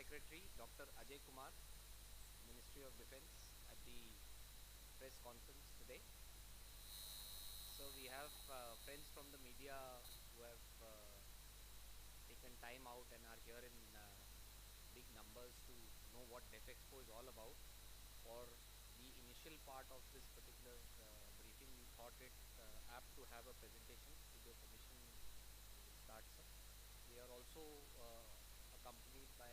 Secretary Dr. Ajay Kumar, Ministry of Defence, at the press conference today. So we have friends from the media who have taken time out and are here in big numbers to know what DEFEXPO is all about. For the initial part of this particular briefing, we thought it apt to have a presentation. With your permission, we will start, sir. We are also accompanied by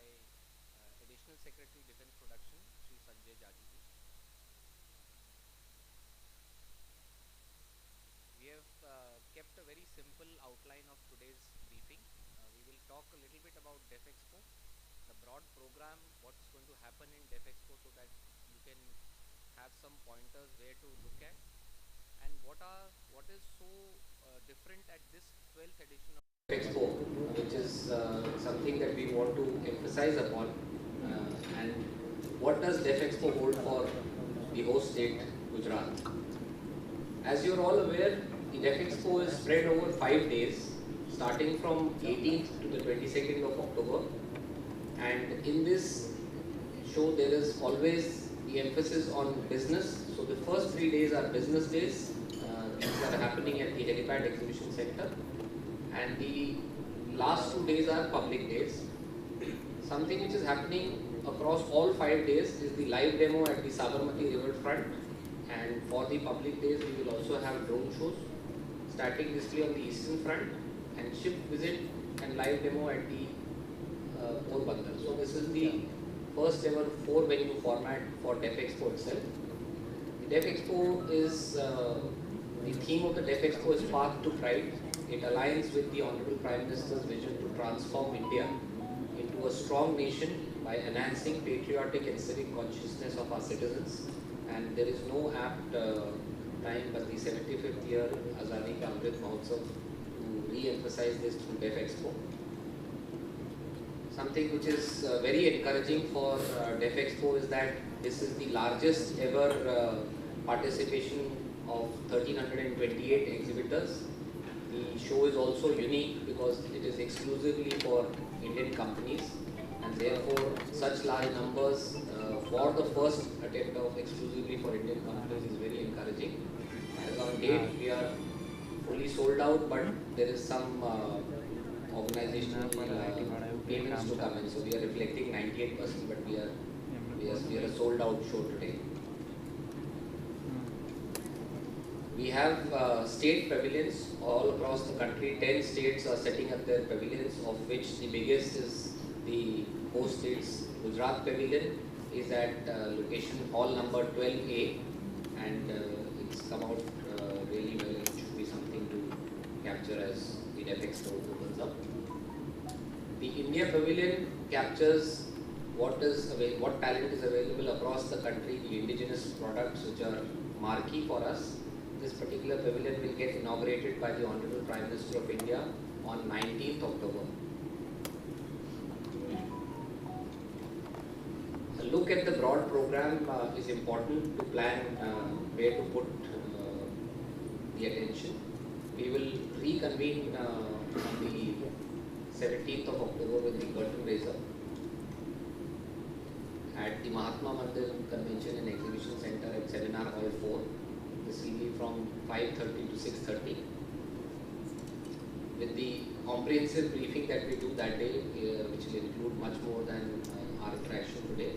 Additional Secretary Defence Production, Shri Sanjay Jaji ji. We have kept a very simple outline of today's briefing. We will talk a little bit about DEFEXPO, the broad program, what's going to happen in DEFEXPO, so that you can have some pointers where to look at, and what is so different at this 12th edition of DEFEXPO, which is something that we want to emphasize upon, and what does DEFEXPO hold for the host state, Gujarat. As you are all aware, the DEFEXPO is spread over 5 days, starting from 18th to the 22nd of October. And in this show, there is always the emphasis on business. So the first 3 days are business days. These are happening at the Helipad Exhibition Center. And the last 2 days are public days. Something which is happening across all 5 days is the live demo at the Sabarmati riverfront. And for the public days, we will also have drone shows, static display on the eastern front, and ship visit and live demo at the Porbandar. So this is the first ever 4-venue format for DEFEXPO itself. The DEFEXPO is, the theme of the DEFEXPO is Path to Pride. It aligns with the Honorable Prime Minister's vision to transform India into a strong nation by enhancing patriotic and civic consciousness of our citizens. And there is no apt time but the 75th year Azadi Ka Amrit Mahotsav to re-emphasize this through DEFEXPO. Something which is very encouraging for DEFEXPO is that this is the largest ever participation of 1328 exhibitors. The show is also unique because it is exclusively for Indian companies, and therefore such large numbers for the first attempt of exclusively for Indian companies is very encouraging. As on date, we are fully sold out, but there is some organizational payments to come in. So we are reflecting 98%, but we are a sold out show today. We have state pavilions all across the country. 10 states are setting up their pavilions, of which the biggest is the host state's Gujarat pavilion. Is at location hall number 12A, and it's come out really well. It should be something to capture as the DEFEXPO opens up. The India Pavilion captures what talent is available across the country, the indigenous products which are marquee for us. This particular pavilion will get inaugurated by the Honorable Prime Minister of India on 19th October. A look at the broad program is important to plan where to put the attention. We will reconvene on the 17th of October with the curtain raiser at the Mahatma Mandir Convention and Exhibition Center at Seminar Hall 4. This will be from 5:30 to 6:30. With the comprehensive briefing that we do that day, which will include much more than our interaction today,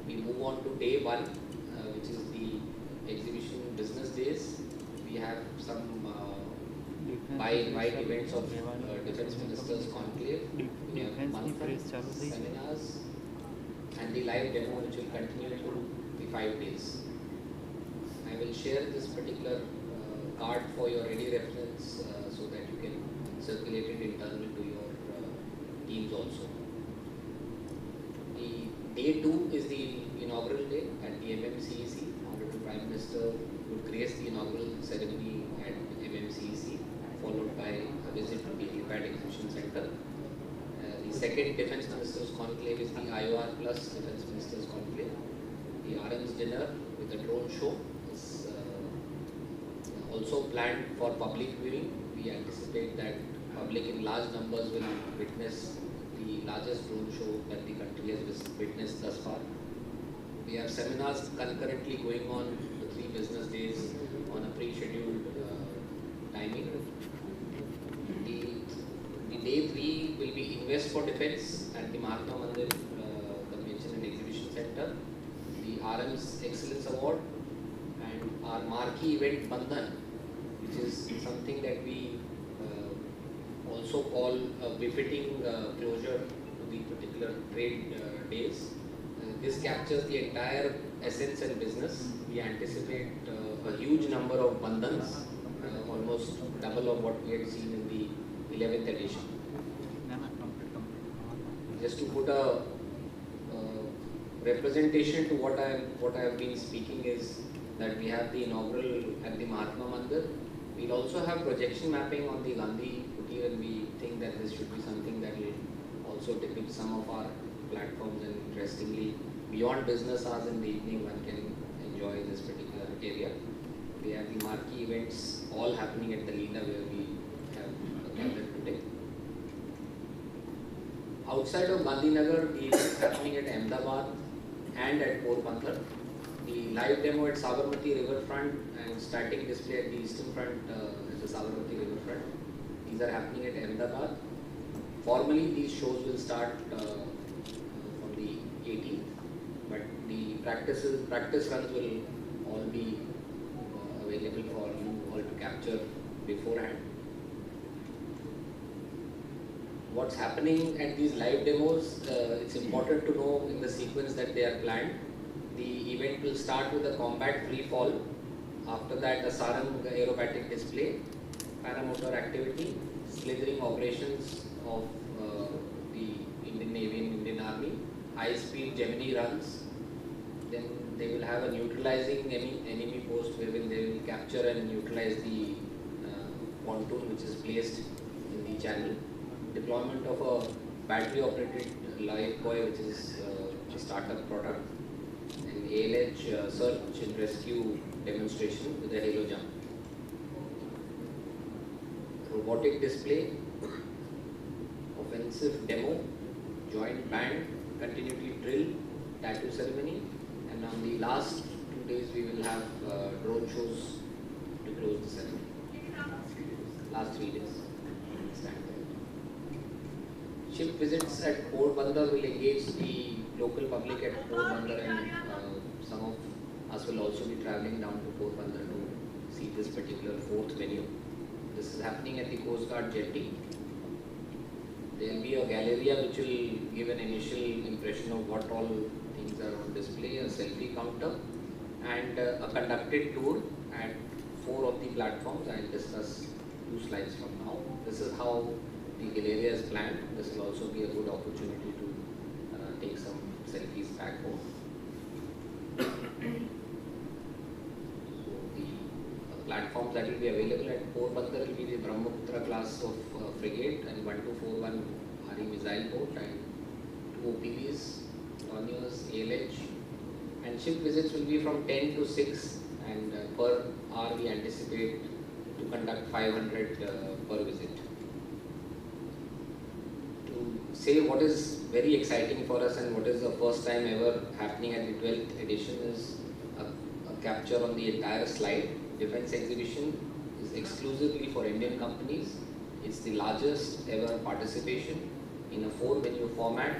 we move on to day 1, which is the exhibition business days. We have some by-invite events of Defence Ministers Conclave. We have monthly seminars and the live demo, which will continue through the 5 days. I will share this particular card for your ready reference so that you can circulate it internally to your teams also. Day 2 is the inaugural day at the MMCEC. Honorable Prime Minister would grace the inaugural ceremony at MMCEC, followed by a visit to the Helipad Exhibition Center. The second Defence Ministers Conclave is the IOR plus Defence Ministers Conclave. The RM's dinner with a drone show is also planned for public viewing. We anticipate that public in large numbers will witness the the largest drone show that the country has witnessed thus far. We have seminars concurrently going on the 3 business days on a pre-scheduled timing. The day 3 will be Invest for Defense at the Mahatma Mandir Convention and Exhibition Center, the RM's Excellence Award, and our marquee event Bandhan, which is something that we also call a befitting closure to the particular trade days. This captures the entire essence and business. We anticipate a huge number of bandhans, almost double of what we had seen in the 11th edition. Just to put a representation to what I have been speaking is that we have the inaugural at the Mahatma Mandir. We'll also have projection mapping on the Gandhi Kutir, and we think that this should be something that will also depict some of our platforms, and interestingly, beyond business hours in the evening, one can enjoy this particular area. We have the marquee events all happening at the Leela where we have gathered today. Outside of Gandhinagar, the events happening at Ahmedabad and at Porbandar. The live demo at Sabarmati Riverfront and static display at the eastern front at the Sabarmati Riverfront. These are happening at Ahmedabad. Formally, these shows will start on the 18th, but the practice runs will all be available for you all to capture beforehand. What's happening at these live demos, it's important to know in the sequence that they are planned. The event will start with a combat free fall. After that, a sarang aerobatic display, paramotor activity, slithering operations of the Indian Navy and Indian Army, high-speed Gemini runs. Then they will have a neutralizing enemy post where they will capture and neutralize the pontoon which is placed in the channel. Deployment of a battery-operated live buoy, which is a startup product, and ALH search and rescue demonstration with a halo jump. Robotic display, offensive demo, joint band, continuity drill, tattoo ceremony, and on the last 2 days we will have drone shows to close the ceremony. Last 3 days. Ship visits at Porbandar will engage the local public at Porbandar, and some of us will also be travelling down to Porbandar to see this particular 4th venue. This is happening at the Coast Guard jetty. There will be a galleria which will give an initial impression of what all things are on display, a selfie counter, and a conducted tour at 4 of the platforms. I will discuss 2 slides from now. This is how the galleria is planned. This will also be a good opportunity to take some selfies back home. So the platforms that will be available at Porbandar will be the Brahmaputra class of frigate and 1241 RE missile boat and 2 OPVs, Torniers, ALH, and ship visits will be from 10 to 6, and per hour we anticipate to conduct 500 per visit. Say what is very exciting for us and what is the first time ever happening at the 12th edition is a capture on the entire slide. Defense exhibition is exclusively for Indian companies. It's the largest ever participation in a 4-venue format.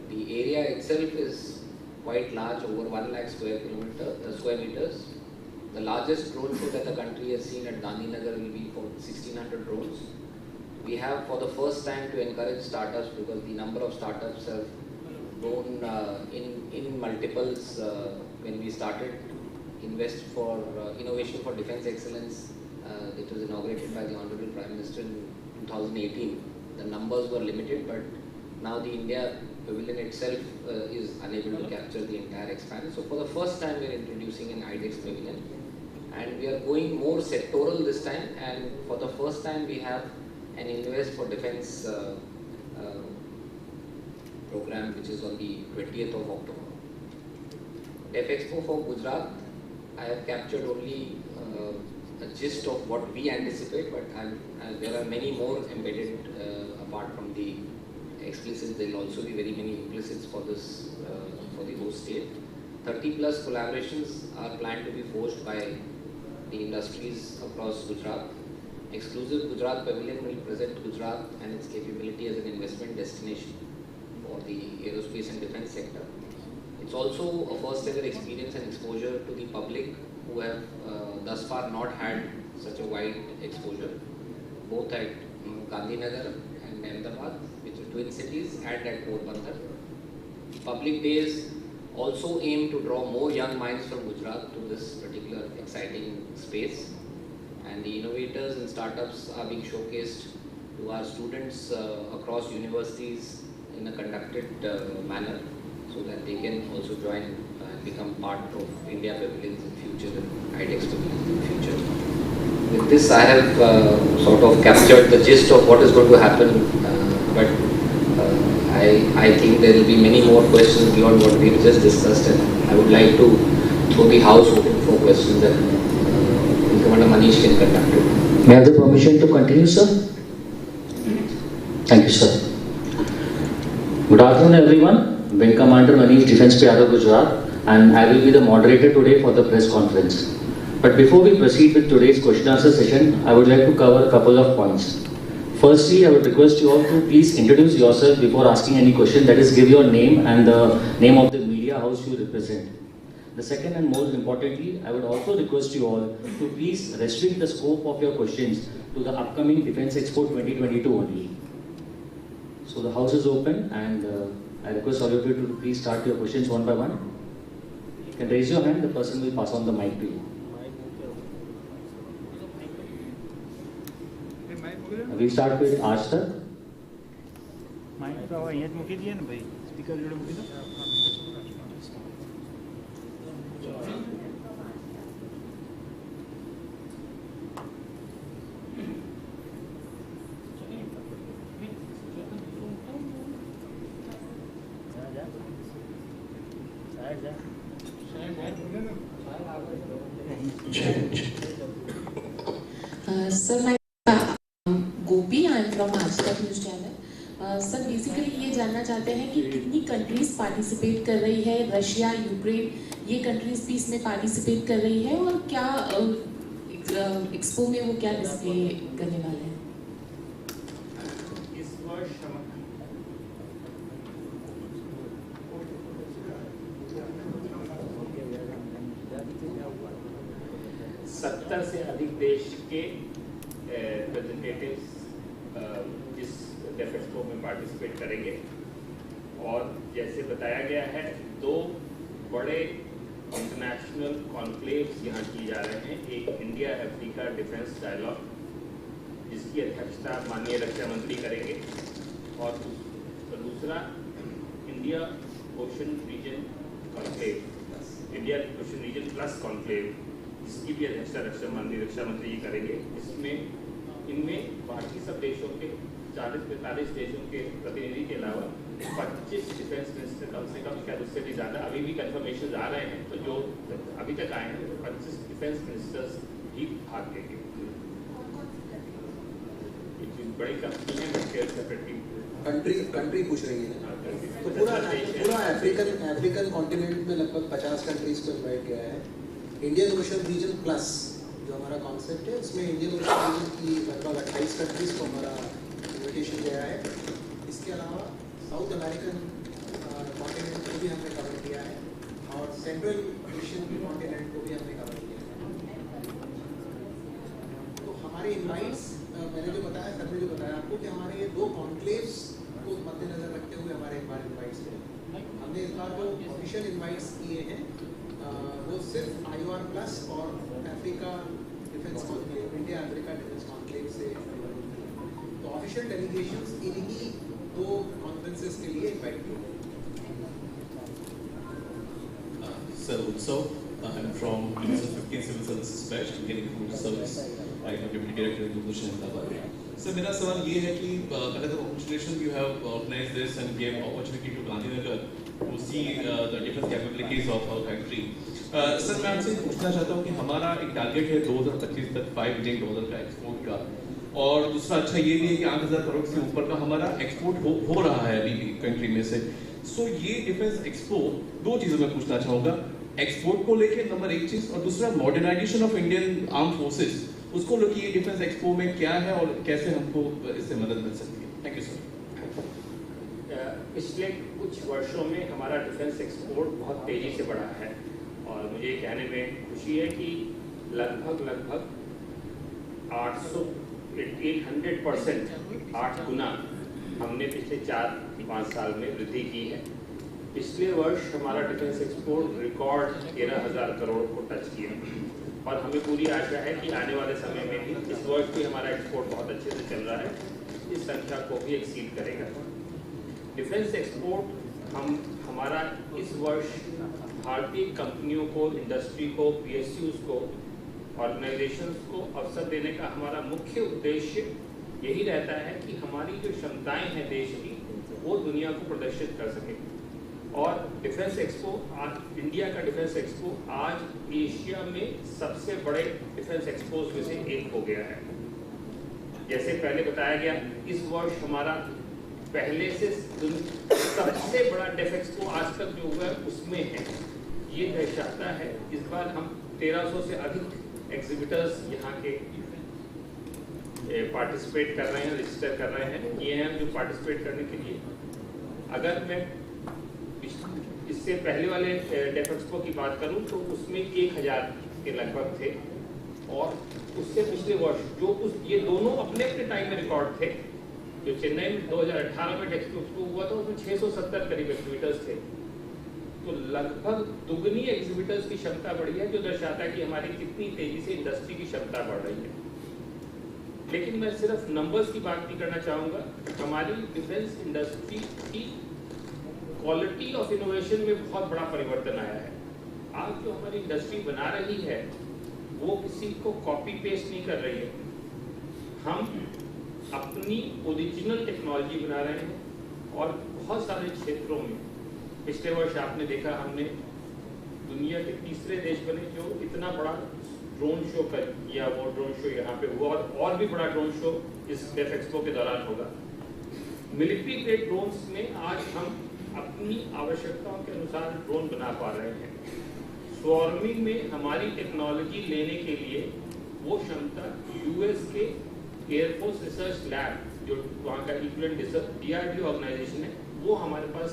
The area itself is quite large, over 1 lakh square meters. The largest drone show that the country has seen at Gandhinagar will be for 1600 drones. We have for the first time to encourage startups, because the number of startups have grown in multiples. When we started Invest for Innovation for Defense Excellence, it was inaugurated by the Honorable Prime Minister in 2018. The numbers were limited, but now the India Pavilion itself is unable to capture the entire expansion. So for the first time we are introducing an IDEX Pavilion, and we are going more sectoral this time, and for the first time we have an Invest for Defense program which is on the 20th of October. DEFEXPO for Gujarat, I have captured only a gist of what we anticipate, but there are many more embedded apart from the explicits, there will also be very many implicits for this, for the host state. 30 plus collaborations are planned to be forged by the industries across Gujarat. Exclusive Gujarat Pavilion will present Gujarat and its capability as an investment destination for the aerospace and defense sector. It's also a first ever experience and exposure to the public who have thus far not had such a wide exposure, both at Gandhinagar and Ahmedabad, which are twin cities, and at Porbandar. Public days also aim to draw more young minds from Gujarat to this particular exciting space, and the innovators and startups are being showcased to our students across universities in a conducted manner, so that they can also join and become part of India Pavilions in future and IDEX Pavilions in future. With this, I have sort of captured the gist of what is going to happen, but I think there will be many more questions beyond what we've just discussed, and I would like to throw the house open for questions that Commander Manish can conduct it. May I have the permission to continue, sir? Thank you, sir. Good afternoon, everyone. Wing Commander Manish, DEFEXPO'22 Gujarat, and I will be the moderator today for the press conference. But before we proceed with today's question answer session, I would like to cover a couple of points. Firstly, I would request you all to please introduce yourself before asking any question, that is, give your name and the name of the media house you represent. The second and most importantly, I would also request you all to please restrict the scope of your questions to the upcoming Defence Expo 2022 only. So the house is open, and I request all of you to please start your questions one by one. You can raise your hand, the person will pass on the mic to you. We start with Ashtar. Sir, Gopi, I am from Ashtar News Channel. Sir, basically ये जानना चाहते हैं कि कितनी countries participate कर रही है, Russia, Ukraine, ये कंट्रीज भी इसमें पार्टिसिपेट कर रही है, और क्या एक्सपो में वो क्या डिस्प्ले करने वाले हैं? इस वर्ष 70 से अधिक देश के रिप्रेजेंटेटिव्स इस डेफेक्सपो में पार्टिसिपेट करेंगे, और जैसे बताया गया है 2 बड़े इंटरनेशनल कॉन्क्लेव्स यहाँ किए जा रहे हैं। एक इंडिया अफ्रीका डिफेंस डायलॉग, जिसकी अध्यक्षता माननीय रक्षा मंत्री करेंगे, और दूसरा India ocean region conclave, India ocean region plus conclave, जिसकी भी अध्यक्षता माननीय रक्षा मंत्री जी करेंगे। इनमें बाकी सब देशों के 40-45 देशों के प्रतिनिधि के अलावा 25 डिफेंस मिनिस्टर, कम से कम, शायद उससे भी ज़्यादा, अभी भी कंफर्मेशन आ रहे हैं, तो जो अभी तक आए हैं तो 25 डिफेंस मिनिस्टर्स भी भाग लेंगे। बड़ी कंपनी है, सेपरेटली कंट्री पूछ रही है, तो पूरा अफ्रीकन कॉन्टिनेंट में लगभग 50 कंट्रीज को इन्वाइट किया है। इंडियन ओशन रीजन प्लस जो हमारा कॉन्सेप्ट है, उसमें इंडियन ओशन रीजन की लगभग 28 कंट्रीज को हमारा इन्विटेशन गया है। इसके अलावा साउथ अमेरिकन कॉन्टिनेंट को भी हमने कवर किया है, और सेंट्रल एशियन कॉन्टिनेंट को भी हमने कवर किया है। तो हमारे इन्वाइट्स, मैंने जो बताया, सर ने जो बताया आपको, कि हमारे ये 2 कॉन्क्लेव्स को मद्देनजर रखते हुए हमारे इन्वाइट्स थे। हमने इस बार जो ऑफिशियल इन्वाइट्स किए हैं वो सिर्फ IOR प्लस और Africa defence conclave, India Africa defence conclave से। तो ऑफिशियल डेलीगेशंस इन्हीं 2 कॉन्फ्रेंसेस के लिए इन्वाइट किए। Sir, Utsav, I'm from 15 Civil Services Batch, getting food service. I am Deputy Director of Education in Ahmedabad. Sir, मेरा सवाल ये है कि congratulations you have organized this and gave opportunity to Gandhinagar to see the different capabilities of our country. Sir मैं आपसे पूछना चाहता हूँ कि हमारा एक टारगेट है 2025 तक $5 बिलियन का एक्सपोर्ट का, और दूसरा अच्छा ये भी है कि 8,000 करोड़ से ऊपर का हमारा एक्सपोर्ट हो रहा है अभी भी कंट्री में से। सो ये डिफेंस एक्सपो, दो चीज़ों में पूछना चाहूँगा, एक्सपोर्ट को लेके नंबर एक चीज़, और दूसरा modernisation of Indian arm forces, उसको लेके ये डिफेंस एक्सपो में क्या है और कैसे हमको इससे मदद मिल सकती है। Thank you sir. पिछले कुछ वर्षों में हमारा डिफेंस एक्सपोर्ट बहुत तेज़ी से बढ़ा है, और मुझे ये कहने में खुशी है कि लगभग 800% 8 गुना हमने पिछले 4-5 साल में वृद्धि की है। पिछले वर्ष हमारा डिफेंस एक्सपोर्ट रिकॉर्ड 13,000 करोड़ को टच किया, और हमें पूरी आशा है कि आने वाले समय में भी, इस वर्ष भी हमारा एक्सपोर्ट बहुत अच्छे से चल रहा है, इस संख्या को भी एक्सीड करेगा। डिफेंस एक्सपोर्ट हमारा इस वर्ष भारतीय कंपनियों को, इंडस्ट्री को, PSUs को, ऑर्गेनाइजेशंस को अवसर देने का हमारा मुख्य उद्देश्य यही रहता है कि हमारी जो क्षमताएं हैं देश की, वो दुनिया को प्रदर्शित कर सके। और डिफेंस एक्सपो, आज इंडिया का डिफेंस एक्सपो आज एशिया में सबसे बड़े डिफेंस एक्सपोज में से एक हो गया है। जैसे पहले बताया गया, इस वर्ष हमारा पहले से सबसे बड़ा डेफेक्सपो आज तक जो हुआ है उसमें है। ये दर्शाता है, इस बार हम 1300 से अधिक एग्जिबिटर्स यहाँ के पार्टिसिपेट कर रहे हैं, रजिस्टर कर रहे हैं। ये हैं जो पार्टिसिपेट करने के लिए। अगर मैं इससे पहले वाले डेफेक्सपो की बात करूं तो उसमें 1000 के लगभग थे, और उससे पिछले वर्ष जो ये दोनों अपने अपने टाइम में रिकॉर्ड थे। जो चेन्नई में 2018 में डेफेक्सपो हुआ था उसमें 670 करीब एग्जिबिटर्स थे, तो लगभग दुगनी एग्जिबिटर्स की क्षमता बढ़ी है, जो दर्शाता है कि हमारी कितनी तेजी से इंडस्ट्री की क्षमता बढ़ रही है। लेकिन मैं सिर्फ नंबर्स की बात नहीं करना चाहूँगा, हमारी डिफेंस इंडस्ट्री की क्वालिटी ऑफ इनोवेशन में बहुत बड़ा परिवर्तन आया है। आज जो हमारी इंडस्ट्री बना रही है वो किसी को कॉपी पेस्ट नहीं कर रही है, हम अपनी ओरिजिनल टेक्नोलॉजी बना रहे हैं। और बहुत सारे क्षेत्रों में पिछले वर्ष आपने देखा, हमने दुनिया के तीसरे देश बने जो इतना बड़ा ड्रोन शो कर किया। वो ड्रोन शो यहाँ पे हुआ, और भी बड़ा ड्रोन शो इस डेफेक्सपो के दौरान होगा। मिलिट्री ग्रेड ड्रोन्स में आज हम अपनी आवश्यकताओं के अनुसार ड्रोन बना पा रहे हैं। स्वॉर्मिंग में हमारी टेक्नोलॉजी लेने के लिए वो क्षमता US के एयरफोर्स रिसर्च लैब, जो वहाँ का इक्विवेलेंट DRDO ऑर्गेनाइजेशन है, वो हमारे पास,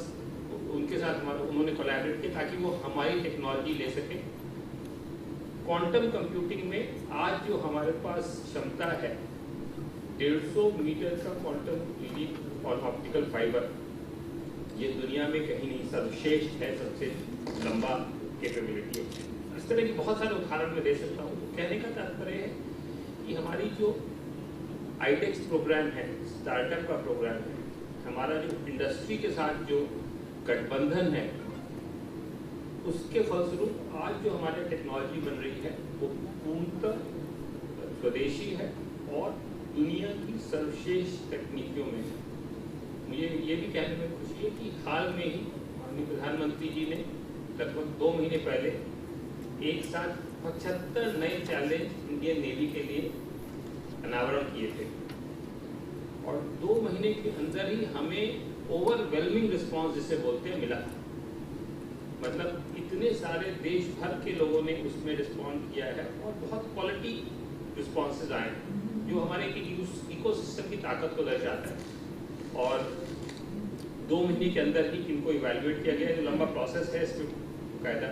उनके साथ उन्होंने कोलैबोरेट किया ताकि वो हमारी टेक्नोलॉजी ले सके। क्वांटम कंप्यूटिंग में आज जो हमारे पास क्षमता है 150 मीटर का क्वांटम लीप और ऑप्टिकल फाइबर, ये दुनिया में कहीं नहीं, सर्वश्रेष्ठ है, सबसे लंबा कैपेबिलिटी है। इस तरह की बहुत सारे उदाहरण मैं दे सकता हूँ। कहने का तात्पर्य है कि हमारी जो आईटेक्स प्रोग्राम है, स्टार्टअप का प्रोग्राम है, हमारा जो इंडस्ट्री के साथ जो गठबंधन है, उसके फलस्वरूप आज जो हमारी टेक्नोलॉजी बन रही है वो पूर्णतः स्वदेशी है और दुनिया की सर्वश्रेष्ठ तकनीकियों में है। मुझे ये भी कहने में खुशी है कि हाल में ही माननीय प्रधानमंत्री जी ने लगभग 2 महीने पहले एक साथ 75 नए चैलेंज इंडियन नेवी के लिए अनावरण किए थे, और 2 महीने के अंदर ही हमें ओवरवेलमिंग रिस्पांस जिसे बोलते हैं मिला। मतलब इतने सारे देश भर के लोगों ने उसमें रिस्पॉन्ड किया है, और बहुत क्वालिटी रिस्पॉन्सेज आए हैं जो हमारे इकोसिस्टम की ताकत को दर्शाता है। और 2 महीने के अंदर ही इनको इवेल्युएट किया गया। जो लंबा प्रोसेस है, इसमें कायदा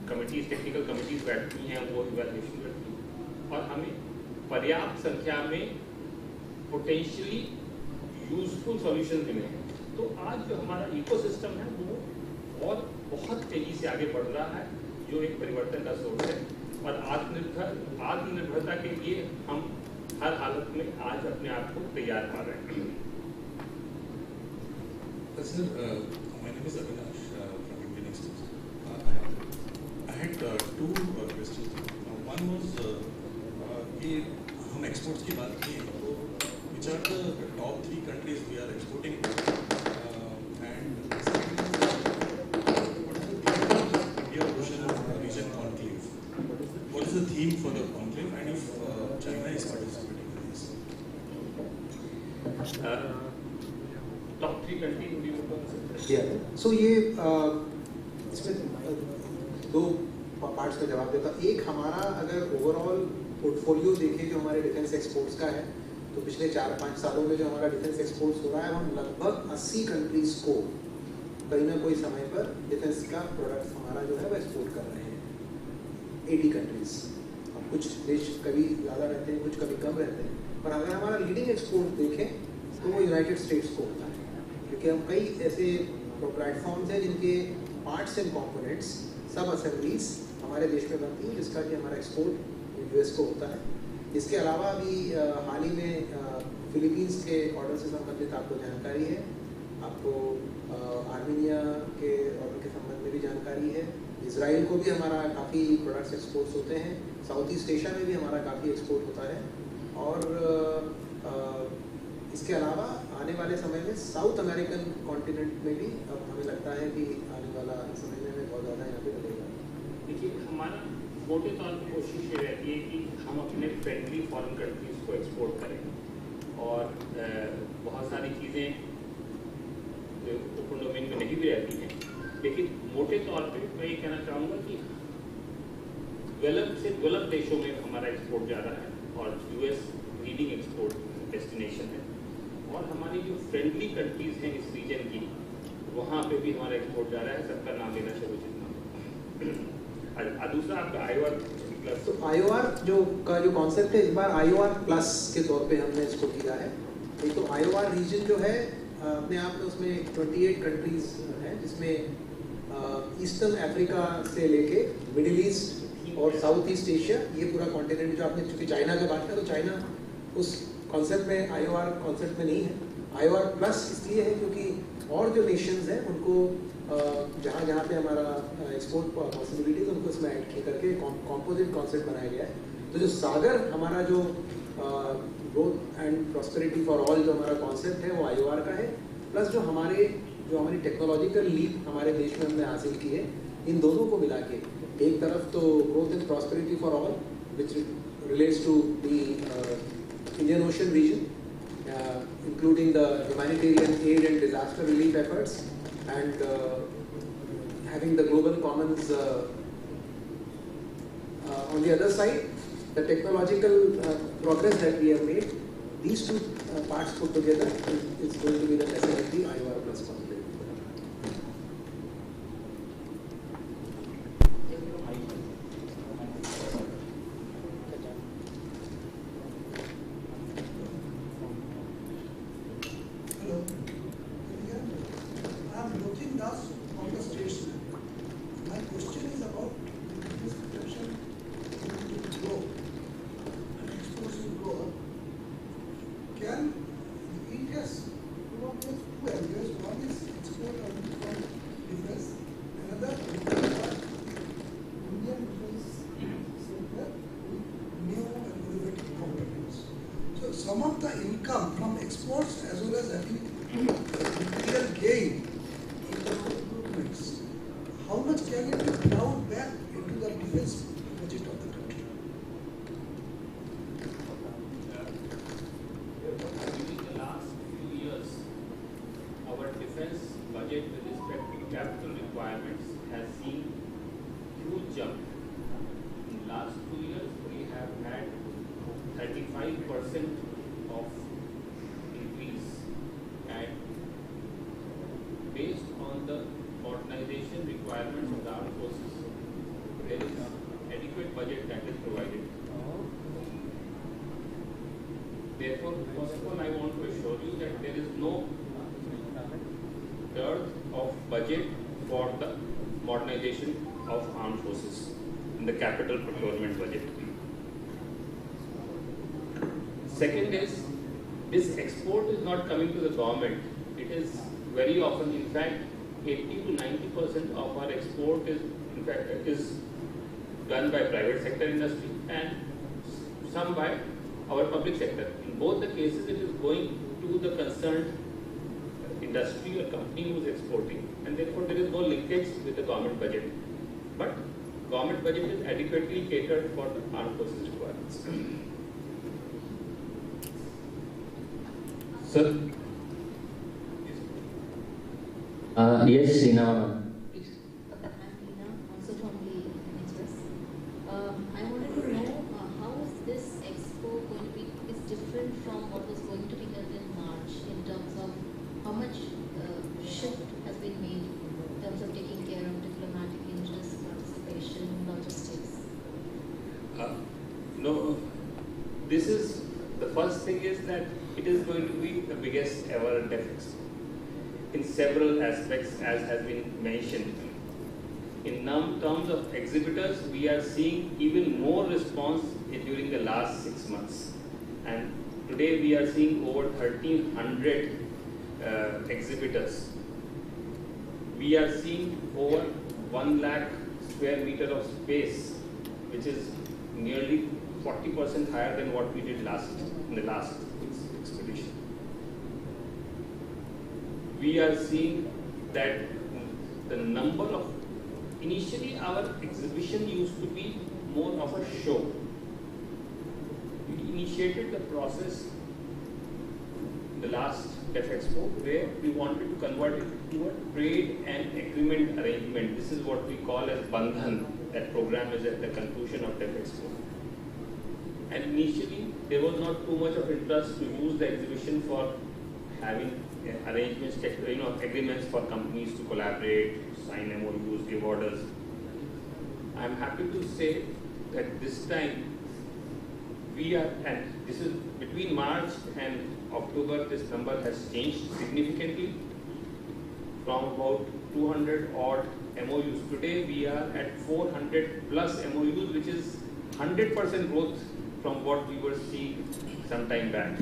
कमिटीज, टेक्निकल कमिटीज बैठती हैं, वो इवेल्युएशन करती हैं, और हमें पर्याप्त संख्या में पोटेंशियली यूजफुल सॉल्यूशन मिले हैं। तो आज जो हमारा इकोसिस्टम है वो और बहुत तेजी से आगे बढ़ रहा है, जो एक परिवर्तन का सोर्स है। और आत्मनिर्भरता के लिए हम हर हालत में आज अपने आप को तैयार पा रहे हैं। Sir, my name is Avinash from Indian Express. I had 2 questions. One was कि हम एक्सपोर्ट्स की बात की तो which are the top 3 countries we are exporting to, and Top 3 countries would you want to answer? Yeah. So ये इसमें दो parts में जवाब देता हूँ. एक हमारा अगर ओवरऑल पोर्टफोलियो देखें जो हमारे डिफेंस एक्सपोर्ट्स का है, तो पिछले 4-5 सालों में जो हमारा डिफेंस एक्सपोर्ट्स हो रहा है, हम लगभग 80 कंट्रीज को कहीं ना कोई समय पर डिफेंस का प्रोडक्ट हमारा जो है वो एक्सपोर्ट कर रहे हैं. 80 कंट्रीज. अब कुछ देश कभी ज़्यादा रहते हैं, कुछ कभी कम रहते हैं, पर अगर हमारा लीडिंग एक्सपोर्ट देखें तो वो यूनाइटेड स्टेट्स को होता है, क्योंकि हम कई ऐसे प्लेटफॉर्म्स हैं जिनके पार्ट्स एंड कंपोनेंट्स, सब असेंबलीज हमारे देश में बनती हैं, जिसका कि हमारा एक्सपोर्ट यूएस को होता है. इसके अलावा अभी हाल ही में फिलीपींस के ऑर्डर से संबंधित आपको जानकारी है, आपको आर्मेनिया के ऑर्डर के संबंध में भी जानकारी है. इजराइल को भी हमारा काफ़ी प्रोडक्ट्स एक्सपोर्ट्स होते हैं. साउथ ईस्ट एशिया में भी हमारा काफ़ी एक्सपोर्ट होता है. और इसके अलावा आने वाले समय में साउथ अमेरिकन कॉन्टिनेंट में भी अब हमें लगता है कि आने वाला समय में हमें बहुत ज़्यादा यहाँ पे मिलेगा. देखिए, हमारा मोटे तौर पर कोशिश ये रहती है कि हम अपने फ्रेंडली फॉरेन कंट्रीज़ को एक्सपोर्ट करें, और बहुत सारी चीज़ें ओपन डोमेन में नहीं भी रहती हैं, लेकिन मोटे तौर पे मैं ये कहना चाहूँगा कि डेवलप देशों में हमारा एक्सपोर्ट ज़्यादा है, और यूएस लीडिंग एक्सपोर्ट डेस्टिनेशन है, और हमारी जो फ्रेंडली कंट्रीज़ हैं इस रीजन की, वहाँ पे भी हमारा एक्सपोर्ट ज़्यादा है. सबका नाम लेना शुरू जितना. दूसरा आपका IOR प्लस. तो IOR जो कॉन्सेप्ट है, इस बार IOR प्लस के तौर पे हमने इसको किया है. एक तो IOR रीजन जो है अपने आप में, उसमें 28 कंट्रीज हैं, जिसमें ईस्टर्न अफ्रीका से लेके मिडिल ईस्ट और साउथ ईस्ट एशिया, ये पूरा कॉन्टिनेंट जो आपने, चूँकि चाइना की बात किया, तो चाइना उस कॉन्सेप्ट में, IOR कॉन्सेप्ट में नहीं है. IOR प्लस इसलिए है क्योंकि और जो नेशंस हैं उनको जहाँ पे हमारा एक्सपोर्ट पॉसिबिलिटीज, उनको इसमें ऐड करके कॉम्पोजिट कॉन्सेप्ट बनाया गया है. तो जो सागर हमारा जो growth and prosperity for all जो हमारा कॉन्सेप्ट है, वो IOR का है. प्लस जो हमारी टेक्नोलॉजिकल लीप हमारे देश में हमने हासिल की है, इन दोनों को मिला के एक तरफ तो growth and prosperity for all, which relates to the Indian Ocean region, including the humanitarian aid and disaster relief efforts, and having the global commons on the other side, the technological progress that we have made, these two parts put together is going to be the definitely IOR plus possibility. Some of the income from exports as well as material gain in the improvements, how much can it be plowed back into the defense budget of the country? During the last few years, our defense budget with respect to capital requirements has seen huge jump. In the last 2 years, we have had 35% of increase, and based on the modernization requirements of the armed forces, there is adequate budget that is provided. Therefore, first of all, I want to assure you that there is no dearth of budget for the modernization of armed forces in the capital procurement budget. Second is, this export is not coming to the government. It is very often, in fact, 80 to 90% of our export is, in fact, is done by private sector industry and some by our public sector. In both the cases, it is going to the concerned industry or company who is exporting, and therefore there is no linkage with the government budget. But government budget is adequately catered for the armed forces requirements. Sir. Yes, Sina. Please. I'm Tina, also from the NHS. I wanted to know how is this expo going to be is different from what was going to be held in March in terms of how much shift has been made in terms of taking care of diplomatic interests, participation, logistics. No, this is the first thing is that it is going to be the biggest ever DEFEXPO in several aspects, as has been mentioned. In terms of exhibitors, we are seeing even more response during the last 6 months, and today we are seeing over 1,300 exhibitors. We are seeing over 1 lakh square meter of space, which is nearly 40% higher than what we did in the last expedition. We are seeing that the number of, initially our exhibition used to be more of a show. We initiated the process in the last DEFEXPO where we wanted to convert it to a trade and agreement arrangement. This is what we call as Bandhan. That program is at the conclusion of DEFEXPO. And initially there was not too much of interest to use the exhibition for having arrangements, agreements for companies to collaborate, sign MOUs, give orders. I'm happy to say that this time we are, and this is between March and October, this number has changed significantly from about 200 odd MOUs. Today we are at 400 plus MOUs, which is 100% growth from what we were seeing some time back.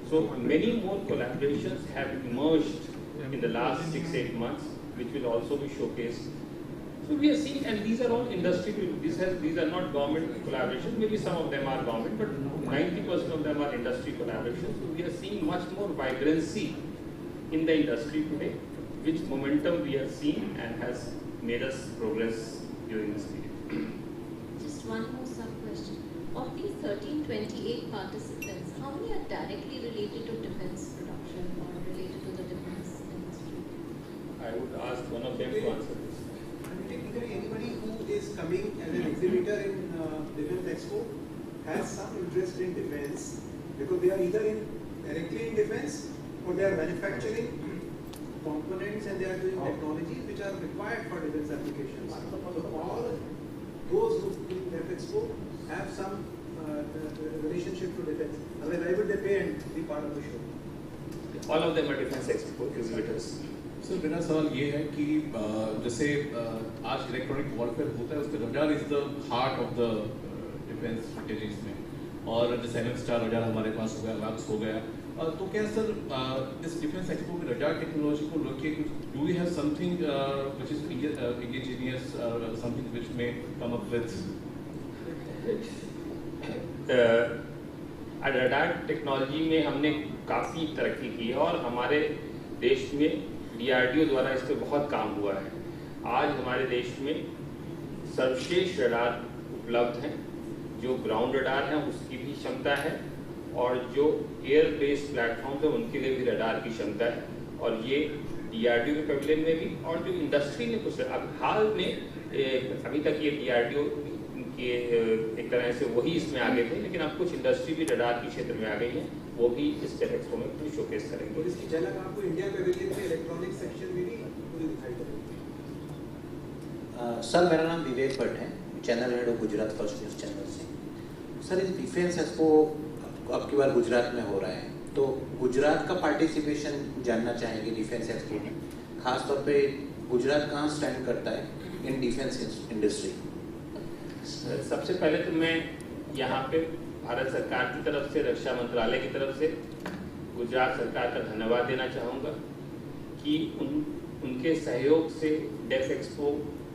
So many more collaborations have emerged in the last 6-8 months, which will also be showcased. So we are seeing, and these are all industry, these are not government collaborations, maybe some of them are government, but 90% of them are industry collaborations. So we are seeing much more vibrancy in the industry today, which momentum we are seeing and has made us progress during this period. Just one more sub-question. Of these 1328 participants, how many are directly related to defense production or related to the defense industry? I would ask one of them to answer this. Technically, anybody who is coming as an exhibitor in Defense Expo has some interest in defense because they are either directly in defense or they are manufacturing components and they are doing technologies which are required for defense applications. So all those who do DEFEXPO have some relationship to defense. Otherwise, why would they pay and be part of the show? All of them are defense exhibitors. Sir मेरा सवाल ये है कि जैसे आज electronic warfare होता है उसके radar is the heart of the defence strategies में, और जैसे NF-STAR रडार हमारे पास हो गया, WAPS हो गया, तो क्या सर इस डिफेंस एक्सपो में रडार टेक्नोलॉजी को लेके do we have something which is indigenous, something which may come up with radar technology में हमने काफ़ी तरक्की की है और हमारे देश में DRDO द्वारा इस पर बहुत काम हुआ है। आज हमारे देश में सर्वश्रेष्ठ रडार उपलब्ध हैं, जो ग्राउंड रडार हैं उसकी भी क्षमता है और जो एयर बेस्ड प्लेटफॉर्म है उनके लिए भी रडार की क्षमता है, और ये DRDO के पैविलियन में भी, और जो इंडस्ट्री ने कुछ अब हाल में अभी तक ये DRDO के एक तरह से वही इसमें आगे थे, लेकिन अब कुछ इंडस्ट्री भी रडार के क्षेत्र में आ गई है, वो भी इस DEFEXPO में शोकेस करेंगे। और इसकी झलक आपको इंडिया पैविलियन में इलेक्ट्रॉनिक सेक्शन में भी पूरी दिखाई देगी। सर मेरा नाम विवेक भट्ट है, channel head Gujarat first news channel से। सर इस डिफेंस एक्सपो अब की बार गुजरात में हो रहा है, तो गुजरात का पार्टिसिपेशन जानना चाहेंगे डिफेंस एक्सपो में, खास तौर पे गुजरात कहाँ स्टैंड करता है इन डिफेंस इंडस्ट्री। सबसे पहले तो मैं यहाँ पे भारत सरकार की तरफ से, रक्षा मंत्रालय की तरफ से गुजरात सरकार का धन्यवाद देना चाहूँगा कि उनके सहयोग से DEFEXPO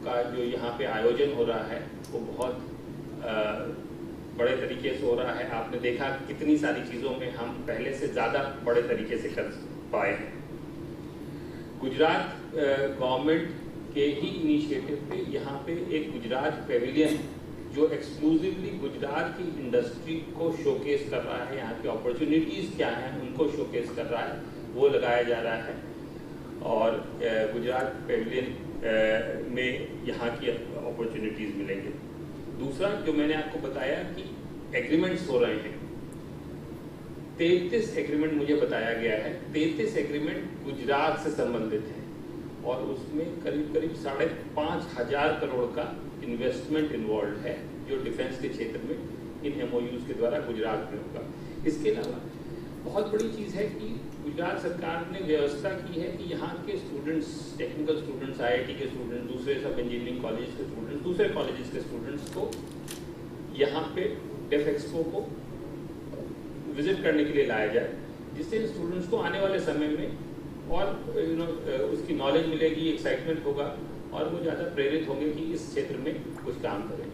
का जो यहाँ पे आयोजन हो रहा है वो बहुत बड़े तरीके से हो रहा है। आपने देखा कितनी सारी चीज़ों में हम पहले से ज़्यादा बड़े तरीके से कर पाए हैं। गुजरात गवर्नमेंट के ही इनिशिएटिव पे यहाँ पे एक गुजरात पैविलियन जो एक्सक्लूसिवली गुजरात की इंडस्ट्री को शोकेस कर रहा है, यहाँ की अपॉर्चुनिटीज़ क्या हैं उनको शोकेस कर रहा है, वो लगाया जा रहा है। और गुजरात पेविलियन में यहाँ की अपॉर्चुनिटीज़ मिलेंगे। दूसरा जो मैंने आपको बताया कि एग्रीमेंट्स हो रहे हैं, 33 एग्रीमेंट मुझे बताया गया है। 33 एग्रीमेंट गुजरात से संबंधित हैं और उसमें करीब करीब 5,500 करोड़ का इन्वेस्टमेंट इन्वॉल्व है जो डिफेंस के क्षेत्र में इन MOUs के द्वारा गुजरात में होगा। इसके अलावा बहुत बड़ी चीज़ है कि गुजरात सरकार ने व्यवस्था की है कि यहाँ के स्टूडेंट्स, टेक्निकल स्टूडेंट्स, IIT के स्टूडेंट्स, दूसरे सब इंजीनियरिंग कॉलेज के स्टूडेंट्स, दूसरे कॉलेजेस के स्टूडेंट्स को यहाँ पे डेफएक्सपो को विजिट करने के लिए लाया जाए, जिससे इन स्टूडेंट्स को आने वाले समय में और उसकी नॉलेज मिलेगी, एक्साइटमेंट होगा और वो ज़्यादा प्रेरित होंगे कि इस क्षेत्र में कुछ काम करें।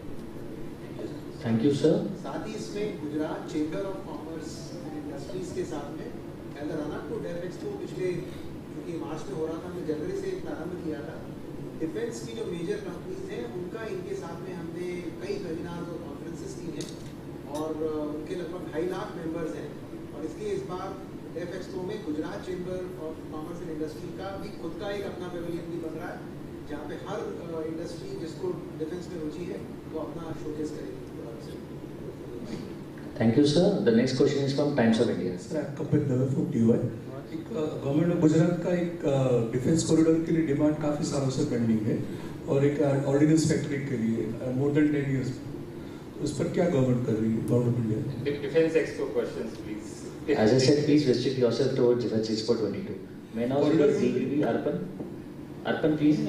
Thank you sir. साथ ही इसमें Gujarat chamber of commerce and industries के साथ में रन अप टू डेफएक्सपो पिछले जो कि मार्च में हो रहा था, हमने जनवरी से प्रारंभ किया था। डिफेंस की जो मेजर कंपनीज हैं उनका इनके साथ में हमने कई वेबिनार्स और कॉन्फ्रेंसेस की हैं और उनके लगभग 2.5 लाख मेंबर्स हैं। और इसलिए इस बार डेफएक्सपो में Gujarat chamber of commerce and industry का भी खुद का एक अपना पेविलियन भी बन रहा है, जहाँ पे हर इंडस्ट्री जिसको डिफेंस में रुचि है वो अपना शोकेस करेगी। Thank you, sir. The next question is from Times of India. Sir, Kapil Dave from DY. Government of Gujarat का एक डिफेंस कॉरिडोर के लिए डिमांड काफ़ी सालों से पेंडिंग है और एक ऑर्डिनेंस फैक्ट्री के लिए मोर देन 10 years। उस पर क्या गवर्नमेंट कर रही है, government of India? Defence expo questions please. As I said, please restrict yourself towards DEFEXPO'22. May now see the CGV Arpan. Arpan, please.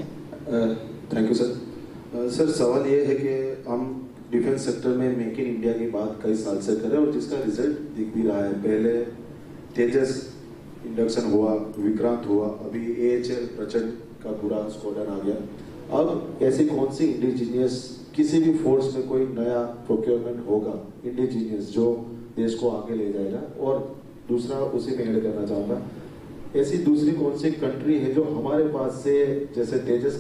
Thank you sir. Sir सवाल ये है कि हम डिफेंस सेक्टर में मेक इन इंडिया की बात कई साल से कर रहे हैं और जिसका रिजल्ट दिख भी रहा है। पहले तेजस इंडक्शन हुआ, विक्रांत हुआ, अभी AHL प्रचंड का पूरा स्क्वाड्रन आ गया। अब ऐसी कौन सी इंडिजीनियस किसी भी फोर्स में कोई नया प्रोक्योरमेंट होगा इंडिजीनियस जो देश को आगे ले जाएगा? और दूसरा उसी में ऐड करना चाहूँगा, ऐसी दूसरी कौन सी कंट्री है जो हमारे पास से जैसे तेजस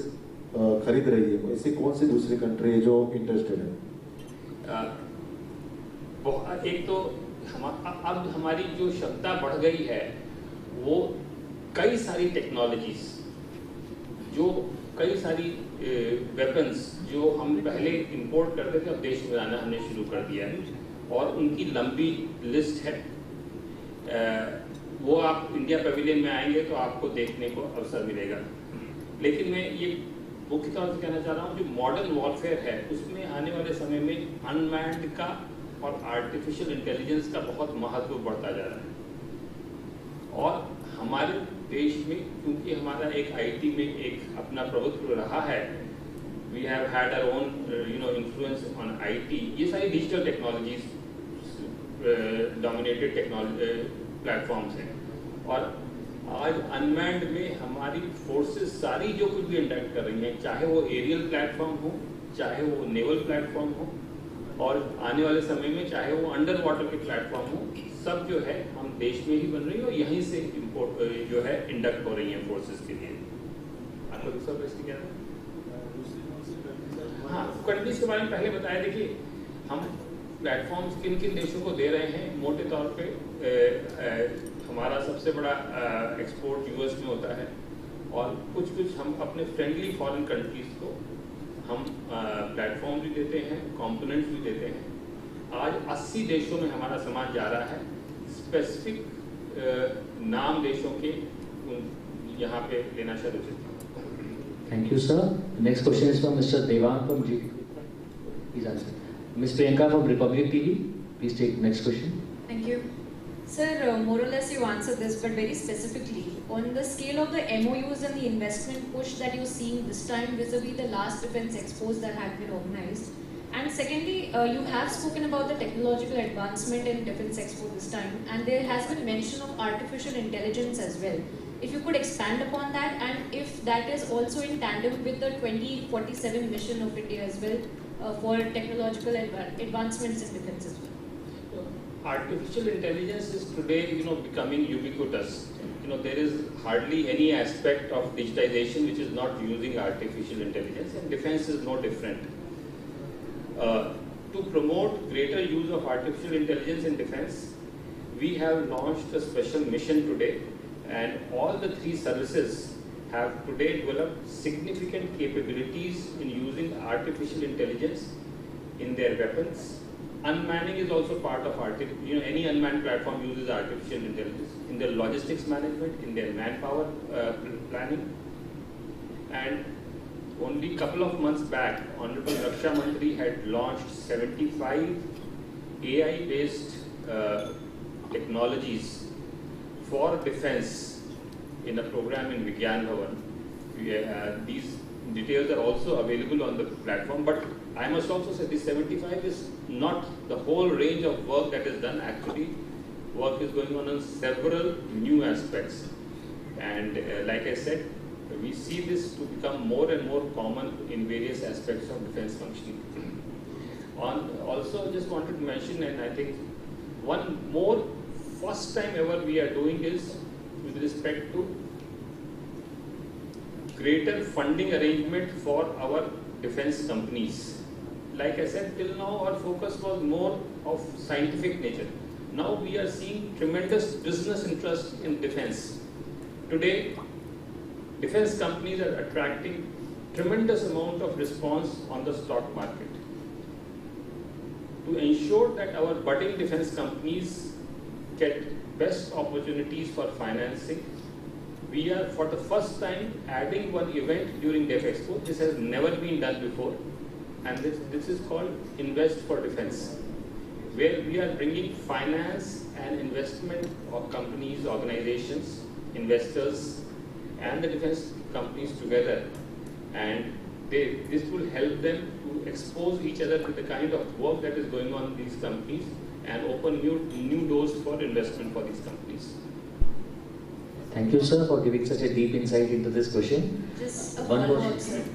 खरीद रही है, ऐसी कौन सी दूसरी कंट्री है जो इंटरेस्टेड है? एक तो अब हमारी जो क्षमता बढ़ गई है वो कई सारी टेक्नोलॉजीज, जो कई सारी वेपन्स जो हम पहले इंपोर्ट करते थे अब देश में लाना हमने शुरू कर दिया है और उनकी लंबी लिस्ट है। वो आप इंडिया पेविलियन में आएंगे तो आपको देखने को अवसर मिलेगा। लेकिन मैं ये मुख्य तौर से कहना चाह रहा हूँ, जो मॉडर्न वॉरफेयर है उसमें आने वाले समय में अनमैन्ड का और आर्टिफिशियल इंटेलिजेंस का बहुत महत्व बढ़ता जा रहा है। और हमारे देश में क्योंकि हमारा एक IT में एक अपना प्रभुत्व रहा है, we have had our own influence on IT, ये सारी digital technologies dominated technology platforms हैं। और आज अनमैन्ड में हमारी फोर्सेस सारी जो कुछ भी इंटरेक्ट कर रही हैं, चाहे वो एरियल प्लेटफॉर्म हो, चाहे वो नेवल प्लेटफॉर्म हो, और आने वाले समय में चाहे वो अंडर वाटर के प्लेटफॉर्म हो, सब जो है हम देश में ही बन रही है और यहीं से इम्पोर्ट जो है इंडक्ट हो रही हैं फोर्सेस के लिए। आपका दूसरा प्रश्न क्या था? हाँ, कंट्रीज के बारे में पहले बताया। देखिए, हम प्लेटफॉर्म्स किन किन देशों को दे रहे हैं, मोटे तौर पे हमारा सबसे बड़ा एक्सपोर्ट US में होता है और कुछ हम अपने फ्रेंडली फॉरेन कंट्रीज को हम प्लेटफॉर्म भी देते हैं, कंपोनेंट्स भी देते हैं। आज 80 देशों में हमारा सामान जा रहा है। स्पेसिफिक नाम देशों के यहाँ पे लेना शुरू करते हैं। Thank you, sir. Next question is from Mr. Devang from G. Please answer. Ms. Priyanka from Republic TV. Please take next question. Thank you. Sir, more or less you answered this, but very specifically, on the scale of the MOUs and the investment push that you're seeing this time vis-a-vis the last defense expos that have been organized, and secondly, you have spoken about the technological advancement in defense expo this time, and there has been mention of artificial intelligence as well. If you could expand upon that, and if that is also in tandem with the 2047 mission of India as well, for technological advancements in defense as well. Artificial intelligence is today, becoming ubiquitous. There is hardly any aspect of digitization which is not using artificial intelligence, and defense is no different. to promote greater use of artificial intelligence in defense, we have launched a special mission today, and all the three services have today developed significant capabilities in using artificial intelligence in their weapons. Unmanning is also part of any unmanned platform uses artificial intelligence in their logistics management, in their manpower planning. And only a couple of months back, Honorable Raksha Mantri had launched 75 AI-based technologies for defense in a program in Vigyan Bhavan. These details are also available on the platform, but I must also say this 75 is not the whole range of work that is done. Actually, work is going on several new aspects. And like I said, we see this to become more and more common in various aspects of defense functioning. Also, just wanted to mention, and I think one more first time ever we are doing is with respect to greater funding arrangement for our defense companies. Like I said, till now our focus was more of scientific nature. Now we are seeing tremendous business interest in defense. Today, defense companies are attracting tremendous amount of response on the stock market. To ensure that our budding defense companies get best opportunities for financing, we are for the first time adding one event during DEFEXPO. This has never been done before, and this is called Invest for Defense, where we are bringing finance and investment of companies, organizations, investors, and the defense companies together, and this will help them to expose each other to the kind of work that is going on in these companies and open new doors for investment for these companies. Thank you, sir, for giving such a deep insight into this question. Just a One follow-up, question. sir.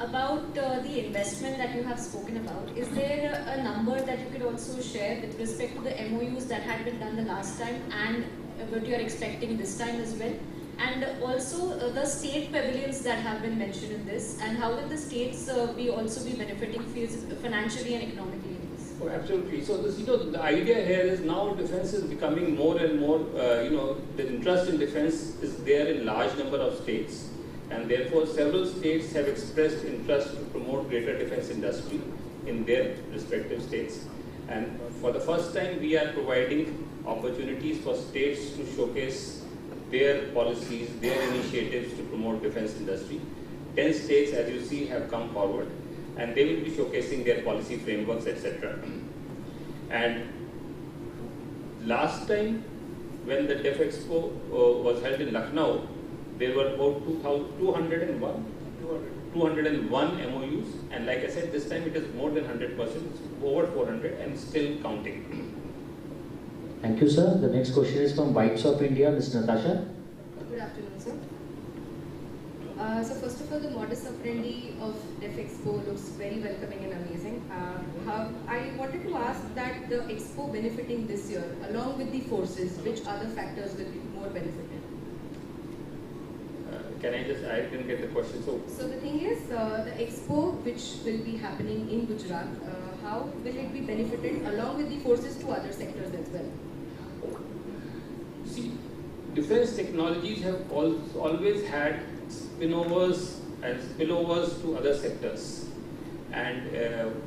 About the investment that you have spoken about, is there a number that you could also share with respect to the MOUs that had been done the last time and what you are expecting this time as well? And also the state pavilions that have been mentioned in this, and how will the states also be benefiting financially and economically in this? Oh, absolutely. So this, the idea here is now defense is becoming more and more, the interest in defense is there in large number of states, and therefore several states have expressed interest to promote greater defense industry in their respective states. And for the first time, we are providing opportunities for states to showcase their policies, their initiatives to promote defense industry. 10 states, as you see, have come forward, and they will be showcasing their policy frameworks, etc. And last time, when the DEFEXPO was held in Lucknow, there were about 201 MOUs, and like I said, this time it is more than 100%, it's over 400 and still counting. Thank you, sir. The next question is from Whites of India, Ms. Natasha. Good afternoon, sir. So first of all, the modus operandi of DEFEXPO looks very welcoming and amazing. I wanted to ask that the expo benefiting this year, along with the forces, which other factors will be more benefited? I didn't get the question. So the thing is, the expo which will be happening in Gujarat, how will it be benefited along with the forces to other sectors as well? See, defense technologies have always had spillovers to other sectors, and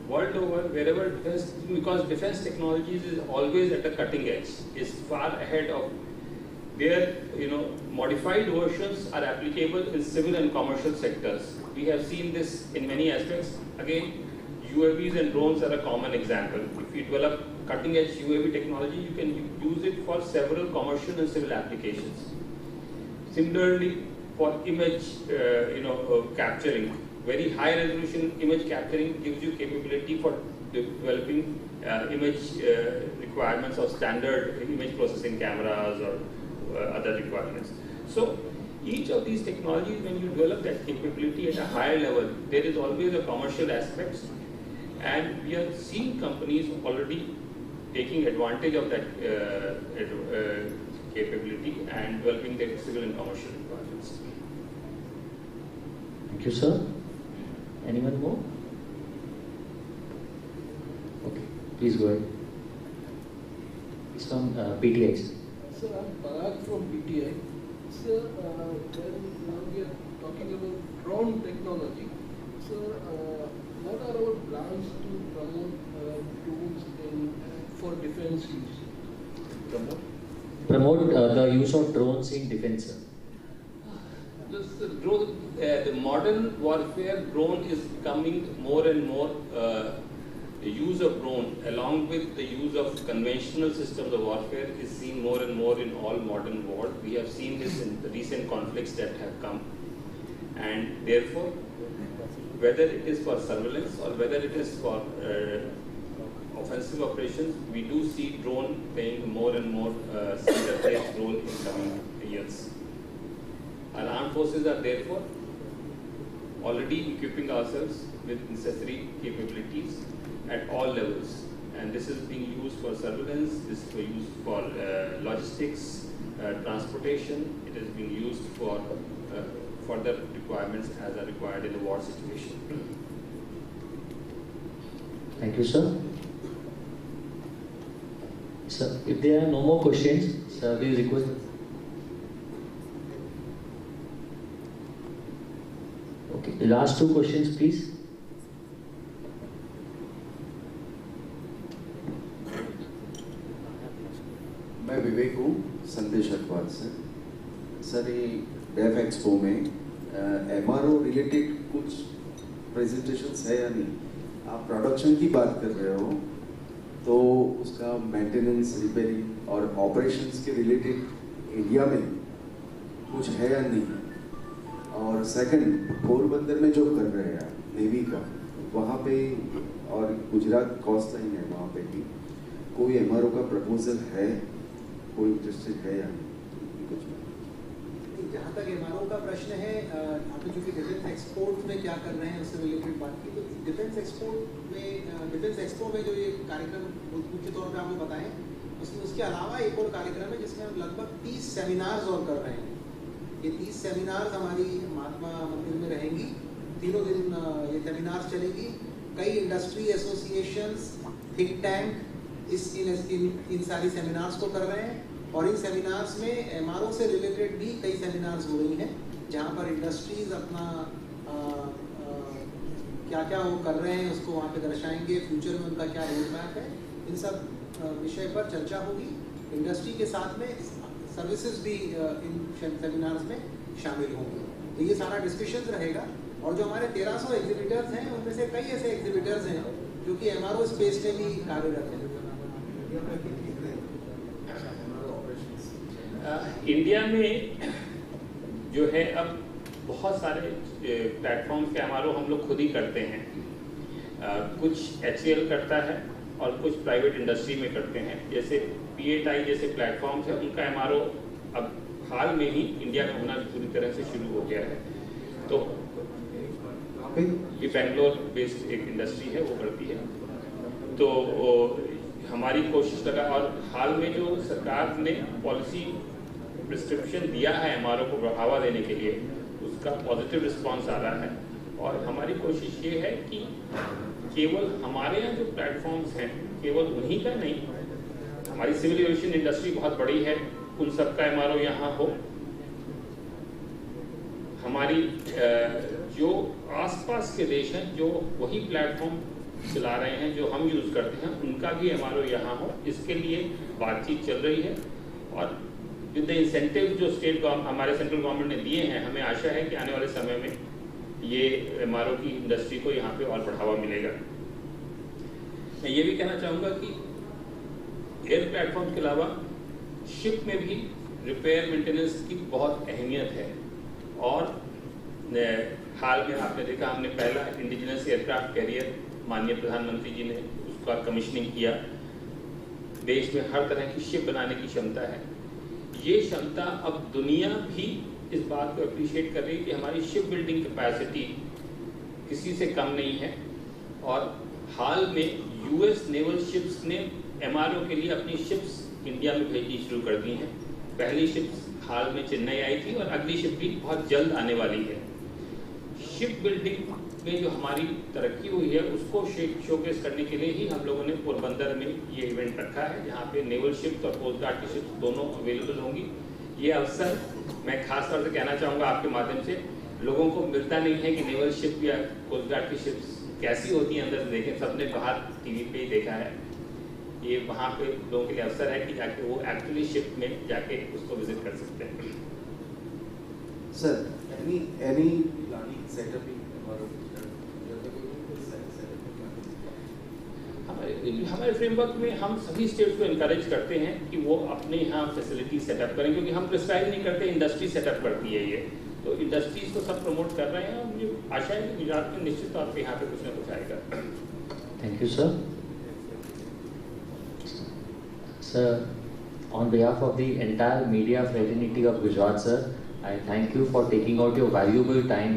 world over, wherever defense, because defense technologies is always at the cutting edge, is far ahead of their, modified versions are applicable in civil and commercial sectors. We have seen this in many aspects. Again, UAVs and drones are a common example. If you develop cutting-edge UAV technology, you can use it for several commercial and civil applications. Similarly, for image, capturing, very high-resolution image capturing gives you capability for developing image requirements of standard image processing cameras or other requirements. So each of these technologies, when you develop that capability at a higher level, there is always a commercial aspect, and we are seeing companies already taking advantage of that capability and developing their civil and commercial requirements. Thank you, sir. Anyone more? Please go ahead. It's from PTI. Sir, I'm Parag from PTI. Sir, now we are talking about drone technology. Sir, what are our plans to promote drones for defense use? Promote the use of drones in defense, sir. The modern warfare drone is becoming more and more the use of drone along with the use of conventional systems of warfare is seen more and more in all modern wars. We have seen this in the recent conflicts that have come, and therefore whether it is for surveillance or whether it is for offensive operations, we do see drone playing more and more serious role in coming years. Our armed forces are therefore already equipping ourselves with necessary capabilities at all levels, and this is being used for surveillance, this is used for logistics, transportation, it is being used for further requirements as are required in a war situation. Thank you, sir. Sir, if there are no more questions, sir, we request. Okay, the last two questions, please. मैं विवेक हूँ संदेश अखबार से। Sir ये def expo में MRO related कुछ presentations है या नहीं? आप प्रोडक्शन की बात कर रहे हो तो उसका मेंटेनेंस, रिपेयरिंग और ऑपरेशंस के रिलेटेड इंडिया में कुछ है या नहीं? और सेकंड, पोरबंदर में जो कर रहे हैं नेवी का, वहाँ पे और गुजरात कॉस्ट लाइन है वहाँ पे भी कोई MRO का प्रपोजल है? कोई इंटरेस्टेड है या नहीं? कुछ जहाँ तक MRO का प्रश्न है, आपने चूँकि डिफेंस एक्सपोर्ट में क्या कर रहे हैं उससे रिलेटेड बात की, तो डिफेंस एक्सपो में जो ये कार्यक्रम मुख्य तौर पे आपको बताएं, उसके अलावा एक और कार्यक्रम है जिसमें हम लगभग 30 सेमिनार्स और कर रहे हैं। ये 30 सेमिनार्स हमारी महात्मा मंदिर में रहेंगी, तीनों दिन ये सेमिनार्स चलेगी। कई industry associations, think tank in सारी सेमिनार्स को कर रहे हैं, और इन सेमिनार्स में MRO से रिलेटेड भी कई सेमिनार्स हो रही हैं जहाँ पर इंडस्ट्रीज अपना क्या क्या वो कर रहे हैं उसको वहाँ पे दर्शाएंगे, फ्यूचर में उनका क्या रोड मैप है, इन सब विषय पर चर्चा होगी। इंडस्ट्री के साथ में सर्विसेज भी इन सेमिनार्स में शामिल होंगे। तो ये सारा डिस्कशन रहेगा, और जो हमारे 1300 एग्जीबिटर्स हैं उनमें से कई ऐसे एग्जीबिटर्स हैं जो कि MRO स्पेस में भी कार्यरत हैं। इंडिया में जो है अब बहुत सारे प्लेटफॉर्म्स के MRO हम लोग खुद ही करते हैं। कुछ HCL करता है और कुछ प्राइवेट इंडस्ट्री में करते हैं। जैसे PATI जैसे प्लेटफॉर्म्स है, उनका MRO अब हाल में ही इंडिया में होना पूरी तरह से शुरू हो गया है। तो ये बेंगलोर बेस्ड एक इंडस्ट्री है, वो करती है। तो हमारी कोशिश लगा, और हाल में जो सरकार ने पॉलिसी प्रिस्क्रिप्शन दिया है MRO को बढ़ावा देने के लिए, उसका पॉजिटिव रिस्पांस आ रहा है। और हमारी कोशिश ये है कि केवल हमारे यहाँ जो प्लेटफॉर्म्स हैं केवल उन्हीं का नहीं, हमारी सिविल एविएशन इंडस्ट्री बहुत बड़ी है, उन सबका MRO यहाँ हो। हमारी जो आसपास के देश हैं जो वही प्लेटफॉर्म चला रहे हैं जो हम यूज़ करते हैं, उनका भी MRO यहाँ हो, इसके लिए बातचीत चल रही है। और विद द इंसेंटिव जो हमारे सेंट्रल गवर्नमेंट ने दिए हैं, हमें आशा है कि आने वाले समय में ये MRO की इंडस्ट्री को यहाँ पे और बढ़ावा मिलेगा। मैं ये भी कहना चाहूँगा कि एयर प्लेटफॉर्म के अलावा शिप में भी रिपेयर मेंटेनेंस की बहुत अहमियत है। और हाल में आपने देखा, हमने पहला इंडिजिनस एयरक्राफ्ट कैरियर माननीय प्रधानमंत्री जी ने उसका कमीशनिंग किया। देश में हर तरह की शिप बनाने की क्षमता है। ये क्षमता अब दुनिया भी इस बात को अप्रिशिएट कर रही है कि हमारी शिप बिल्डिंग कैपेसिटी किसी से कम नहीं है। और हाल में US नेवल शिप्स ने MRO के लिए अपनी शिप्स इंडिया में भेजनी शुरू कर दी हैं। पहली शिप्स हाल में चेन्नई आई थी और अगली शिप भी बहुत जल्द आने वाली है। शिप बिल्डिंग में जो हमारी तरक्की हुई है उसको शोकेस करने के लिए ही हम लोगों ने पोरबंदर में ये इवेंट रखा है, जहाँ पे नेवल शिप्स और कोस्ट गार्ड की शिप्स दोनों अवेलेबल होंगी। ये अवसर मैं खास तौर से कहना चाहूँगा आपके माध्यम से, लोगों को मिलता नहीं है कि नेवल शिप या कोस्ट गार्ड की शिप्स कैसी होती हैं अंदर से देखें, सबने बाहर टीवी पे ही देखा है। ये वहाँ पे लोगों के लिए अवसर है कि जाके वो एक्चुअली शिप में जाके उसको विजिट कर सकते हैं। सर, any planning setup हमारे फ्रेमवर्क में हम सभी स्टेट्स को इनकरेज करते हैं कि वो अपने यहाँ फैसिलिटी सेटअप करें, क्योंकि हम प्रिस्क्राइब नहीं करते, इंडस्ट्री सेटअप करती है ये। तो इंडस्ट्रीज को सब प्रमोट कर रहे हैं और मुझे आशा है कि गुजरात में निश्चित तौर पे यहाँ पे कुछ ना कुछ आएगा। Thank you sir. Sir, on behalf of the entire media fraternity of Gujarat, sir, I thank you for taking out your valuable time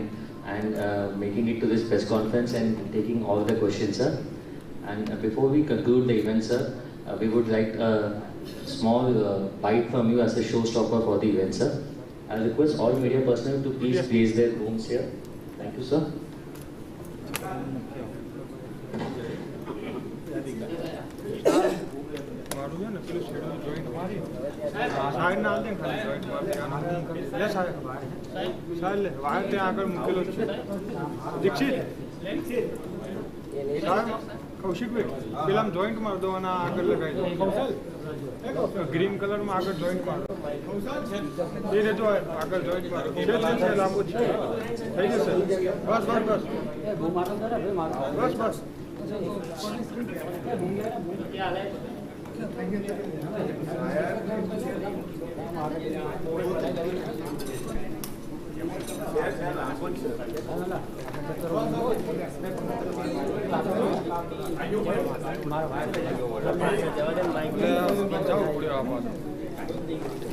and making it to this press conference and taking all the questions, sir. And before we conclude the event, sir, we would like a small bite from you as a showstopper for the event, sir. I request all media personnel to please place their rooms here. Thank you, sir. Kaushik भाई પેલા joint માર દો અને આગળ લગાવી દો કૌશલ green colour માં આગળ જોઈન્ટ માર દો એ જો આગળ જોઈન્ટ માર દો છે લાંબુ છે થઈ જશે બસ બસ બસ બસ બસ મારા ભાઈ જવા દે બાઈક જાઓ પડ્યો આ